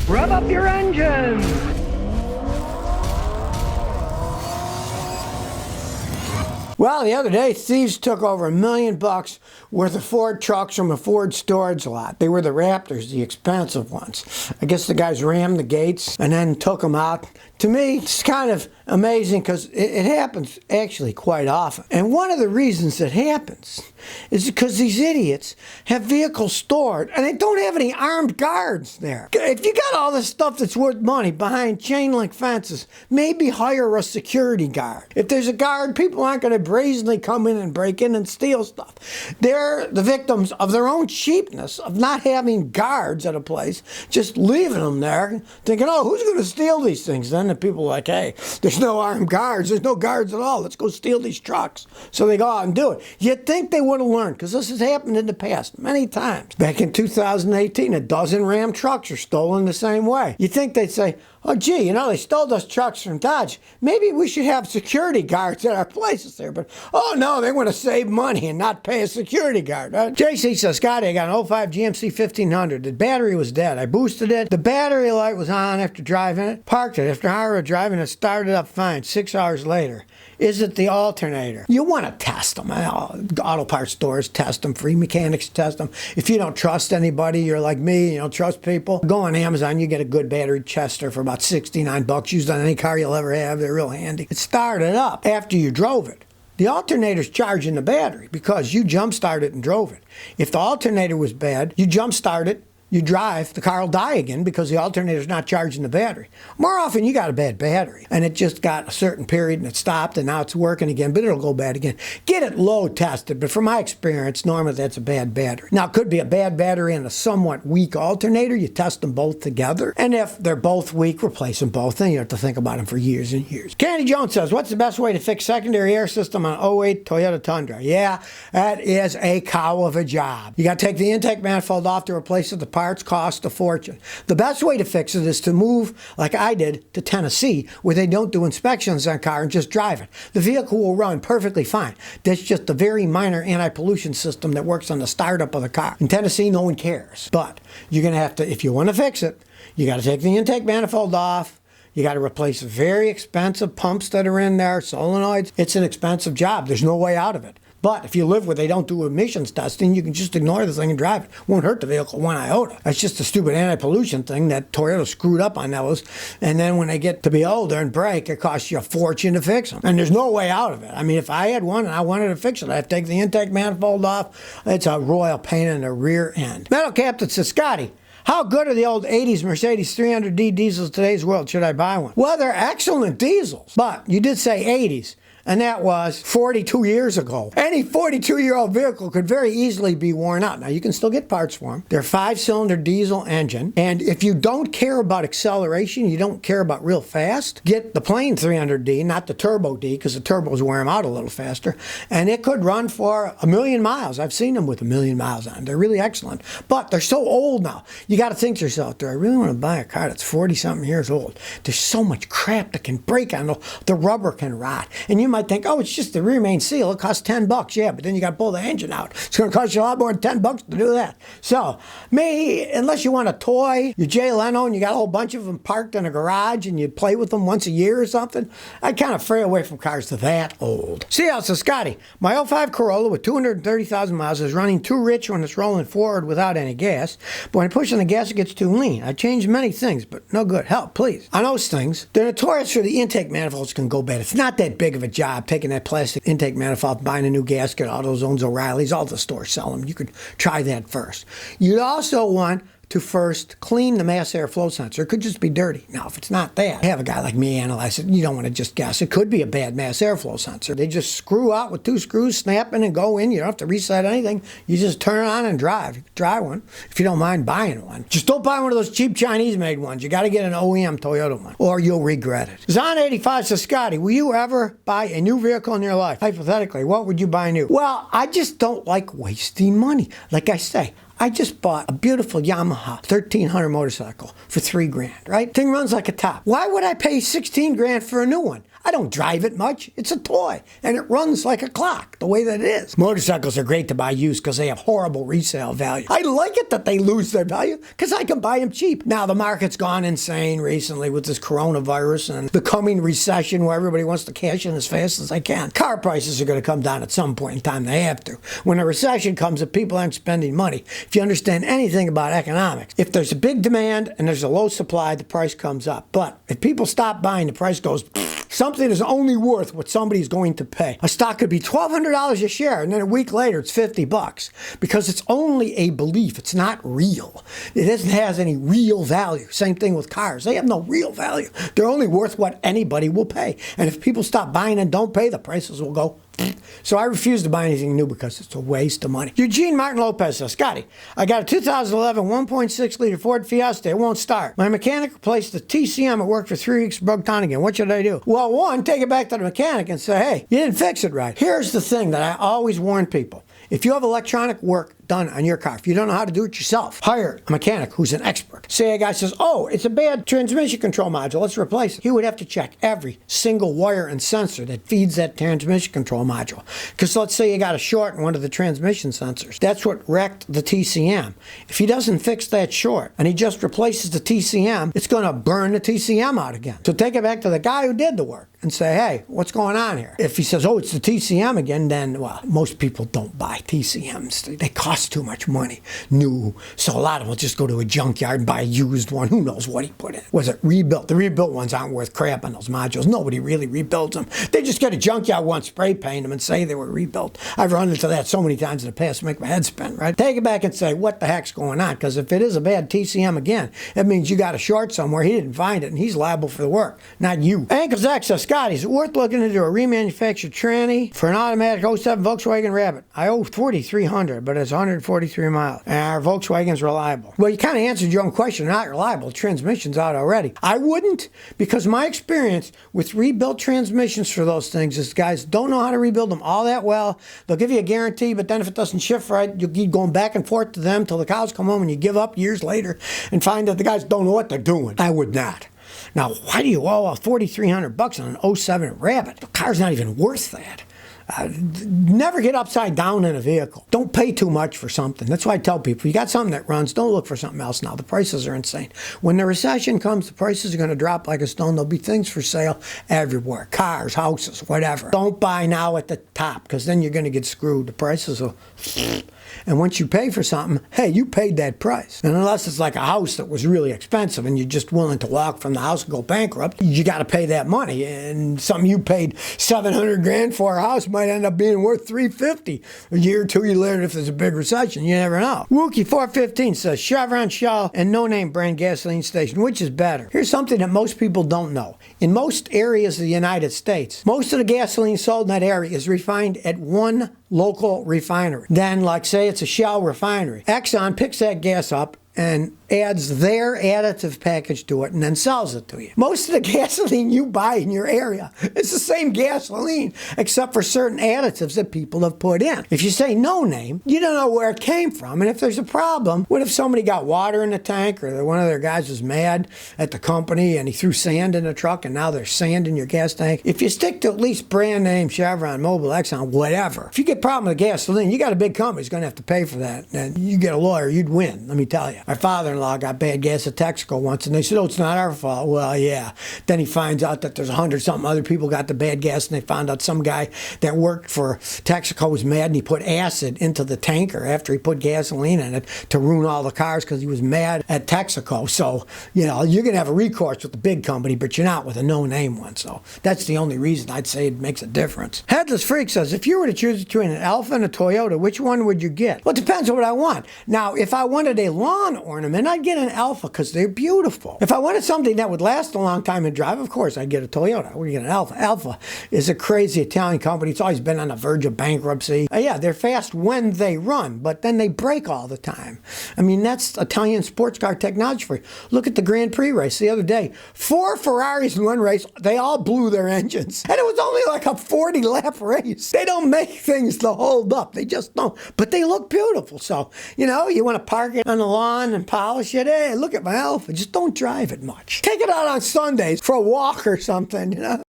Rev up your engines! Well, the other day, thieves took over $1 million worth of Ford trucks from a Ford storage lot. They were the Raptors, the expensive ones. I guess the guys rammed the gates and then took them out. To me, it's kind of amazing because it happens actually quite often. And one of the reasons it happens is because these idiots have vehicles stored and they don't have any armed guards there. If you got all this stuff that's worth money behind chain link fences, maybe hire a security guard. If there's a guard, people aren't going to brazenly come in and break in and steal stuff. They're the victims of their own cheapness of not having guards at a place, just leaving them there, thinking, oh, who's going to steal these things? Then the people are like, hey, there's no armed guards. There's no guards at all. Let's go steal these trucks. So they go out and do it. You'd think they would have learned, because this has happened in the past many times. Back in 2018, a dozen Ram trucks are stolen the same way. You'd think they'd say, oh, gee, they stole those trucks from Dodge. Maybe we should have security guards at our places there. But, oh, no, they want to save money and not pay a security guard. Right? JC says, Scotty, I got an 05 GMC 1500. The battery was dead. I boosted it. The battery light was on after driving it. Parked it. After an hour of driving it, started up fine. 6 hours later. Is it the alternator? You want to test them. Auto parts stores test them. Free mechanics test them. If you don't trust anybody, you're like me, you don't trust people, go on Amazon, you get a good battery tester for about $69 used on any car you'll ever have. They're real handy. It started up after you drove it. The alternator's charging the battery because you jump-started and drove it. If the alternator was bad, you jump-start it, you drive, the car will die again because the alternator's not charging the battery. More often, you got a bad battery, and it just got a certain period and it stopped, and now it's working again, but it'll go bad again. Get it load tested, but from my experience, normally that's a bad battery. Now, it could be a bad battery and a somewhat weak alternator. You test them both together, and if they're both weak, replace them both, then you have to think about them for years and years. Candy Jones says, what's the best way to fix secondary air system on an '08 Toyota Tundra? Yeah, that is a cow of a job. You got to take the intake manifold off to replace it. The parts cost a fortune. The best way to fix it is to move, like I did, to Tennessee, where they don't do inspections on a car and just drive it. The vehicle will run perfectly fine. That's just a very minor anti-pollution system that works on the startup of the car. In Tennessee, no one cares. But you're going to have to, if you want to fix it, you got to take the intake manifold off. You got to replace very expensive pumps that are in there, solenoids. It's an expensive job. There's no way out of it. But if you live where they don't do emissions testing, you can just ignore the thing and drive it. Won't hurt the vehicle one iota. That's just a stupid anti-pollution thing that Toyota screwed up on those. And then when they get to be older and break, it costs you a fortune to fix them. And there's no way out of it. I mean, if I had one and I wanted to fix it, I'd take the intake manifold off. It's a royal pain in the rear end. Metal Captain says, Scotty, how good are the old 80s Mercedes 300D diesels in today's world? Should I buy one? Well, they're excellent diesels. But you did say 80s. And that was 42 years ago. Any 42-year-old vehicle could very easily be worn out. Now, you can still get parts for them. They're a 5-cylinder diesel engine. And if you don't care about acceleration, you don't care about real fast, get the plain 300D, not the Turbo D, because the turbos wear them out a little faster. And it could run for 1 million miles. I've seen them with 1 million miles on them. They're really excellent. But they're so old now. You got to think to yourself, do I really want to buy a car that's 40-something years old? There's so much crap that can break on the rubber can rot. And you might think, oh, it's just the rear main seal. It costs $10. Yeah, but then you got to pull the engine out. It's going to cost you a lot more than $10 to do that. So, me, unless you want a toy, you're Jay Leno and you got a whole bunch of them parked in a garage and you play with them once a year or something, I'd kind of fray away from cars that old. See how, so Scotty, my '05 Corolla with 230,000 miles is running too rich when it's rolling forward without any gas. But when I push on the gas, it gets too lean. I changed many things, but no good. Help, please. On those things, they're notorious for the intake manifolds can go bad. It's not that big of a job taking that plastic intake manifold, buying a new gasket, AutoZone's, O'Reilly's, all the stores sell them. You could try that first. You'd also want to first clean the mass airflow sensor. It could just be dirty. Now, if it's not that, have a guy like me analyze it. You don't want to just guess. It could be a bad mass airflow sensor. They just screw out with 2 screws, snap in and go in. You don't have to reset anything. You just turn it on and drive. You can try one if you don't mind buying one. Just don't buy one of those cheap Chinese-made ones. You got to get an OEM Toyota one, or you'll regret it. Zon85 says, Scotty, will you ever buy a new vehicle in your life? Hypothetically, what would you buy new? Well, I just don't like wasting money. Like I say, I just bought a beautiful Yamaha 1300 motorcycle for $3 grand, right? Thing runs like a top. Why would I pay 16 grand for a new one? I don't drive it much. It's a toy, and it runs like a clock, the way that it is. Motorcycles are great to buy used because they have horrible resale value. I like it that they lose their value because I can buy them cheap. Now, the market's gone insane recently with this coronavirus and the coming recession where everybody wants to cash in as fast as they can. Car prices are going to come down at some point in time. They have to. When a recession comes, if people aren't spending money, if you understand anything about economics, if there's a big demand and there's a low supply, the price comes up. But if people stop buying, the price goes. Something is only worth what somebody's going to pay. A stock could be $1,200 a share, and then a week later it's $50 because it's only a belief. It's not real. It doesn't have any real value. Same thing with cars. They have no real value. They're only worth what anybody will pay. And if people stop buying and don't pay, the prices will go. So I refuse to buy anything new because it's a waste of money. Eugene Martin Lopez says, Scotty, I got a 2011 1.6 liter Ford Fiesta. It won't start. My mechanic replaced the TCM. It worked for 3 weeks, broke down again. What should I do? Well, one, take it back to the mechanic and say, hey, you didn't fix it right. Here's the thing that I always warn people. If you have electronic work done on your car, if you don't know how to do it yourself, hire a mechanic who's an expert. Say a guy says, oh, it's a bad transmission control module, let's replace it. He would have to check every single wire and sensor that feeds that transmission control module. Because let's say you got a short in one of the transmission sensors. That's what wrecked the TCM. If he doesn't fix that short and he just replaces the TCM, it's going to burn the TCM out again. So take it back to the guy who did the work and say, hey, what's going on here? If he says, oh, it's the TCM again, then, well, most people don't buy TCMs. They cost too much money, new. So a lot of them will just go to a junkyard and buy a used one. Who knows what he put in? Was it rebuilt? The rebuilt ones aren't worth crap on those modules. Nobody really rebuilds them. They just get a junkyard one, spray paint them, and say they were rebuilt. I've run into that so many times in the past, make my head spin, right? Take it back and say, what the heck's going on? Because if it is a bad TCM again, that means you got a short somewhere, he didn't find it, and he's liable for the work, not you. Ankles X says, Scotty, is it worth looking into a remanufactured tranny for an automatic '07 Volkswagen Rabbit? I owe $4,300, but it's 143 miles. And our Volkswagen's reliable. Well, you kind of answered your own question. Not reliable. The transmission's out already. I wouldn't, because my experience with rebuilt transmissions for those things is guys don't know how to rebuild them all that well. They'll give you a guarantee, but then if it doesn't shift right, you'll keep going back and forth to them till the cows come home and you give up years later and find that the guys don't know what they're doing. I would not. Now, why do you owe $4,300 on an '07 Rabbit? The car's not even worth that. Never get upside down in a vehicle. Don't pay too much for something. That's why I tell people, you got something that runs, don't look for something else now. The prices are insane. When the recession comes, the prices are going to drop like a stone. There'll be things for sale everywhere. Cars, houses, whatever. Don't buy now at the top, because then you're going to get screwed. The prices will... And once you pay for something, hey, you paid that price. And unless it's like a house that was really expensive and you're just willing to walk from the house and go bankrupt, you got to pay that money. And something you paid $700,000 for a house might end up being worth $350 a year or 2 years later if there's a big recession. You never know. Wookie415 says Chevron, Shell, and no-name brand gasoline station. Which is better? Here's something that most people don't know. In most areas of the United States, most of the gasoline sold in that area is refined at one local refinery. Then, like say it's a Shell refinery, Exxon picks that gas up and adds their additive package to it and then sells it to you. Most of the gasoline you buy in your area is the same gasoline, except for certain additives that people have put in. If you say no name, you don't know where it came from. And if there's a problem, what if somebody got water in the tank, or one of their guys was mad at the company and he threw sand in the truck and now there's sand in your gas tank? If you stick to at least brand name, Chevron, Mobil, Exxon, whatever, if you get a problem with gasoline, you got a big company who's going to have to pay for that. And you get a lawyer, you'd win, let me tell you. My father-in-law got bad gas at Texaco once, and they said, oh, it's not our fault. Well, yeah. Then he finds out that there's 100-something other people got the bad gas, and they found out some guy that worked for Texaco was mad, and he put acid into the tanker after he put gasoline in it to ruin all the cars because he was mad at Texaco. So, you know, you're going to have a recourse with the big company, but you're not with a no-name one. So that's the only reason I'd say it makes a difference. Headless Freak says, if you were to choose between an Alfa and a Toyota, which one would you get? Well, it depends on what I want. Now, if I wanted a lawn ornament, I'd get an Alfa because they're beautiful. If I wanted something that would last a long time and drive, of course, I'd get a Toyota. I would get an Alfa. Alfa is a crazy Italian company. It's always been on the verge of bankruptcy. Yeah, they're fast when they run, but then they break all the time. I mean, that's Italian sports car technology for you. Look at the Grand Prix race the other day. 4 Ferraris in one race, they all blew their engines. And it was only like a 40-lap race. They don't make things to hold up. They just don't. But they look beautiful. So, you know, you want to park it on the lawn and polish it. Hey, look at my Alfa. Just don't drive it much. Take it out on Sundays for a walk or something, you know.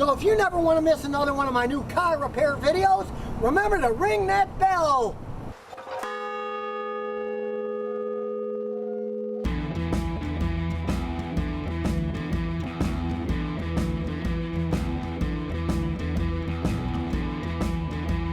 So if you never want to miss another one of my new car repair videos, remember to ring that bell.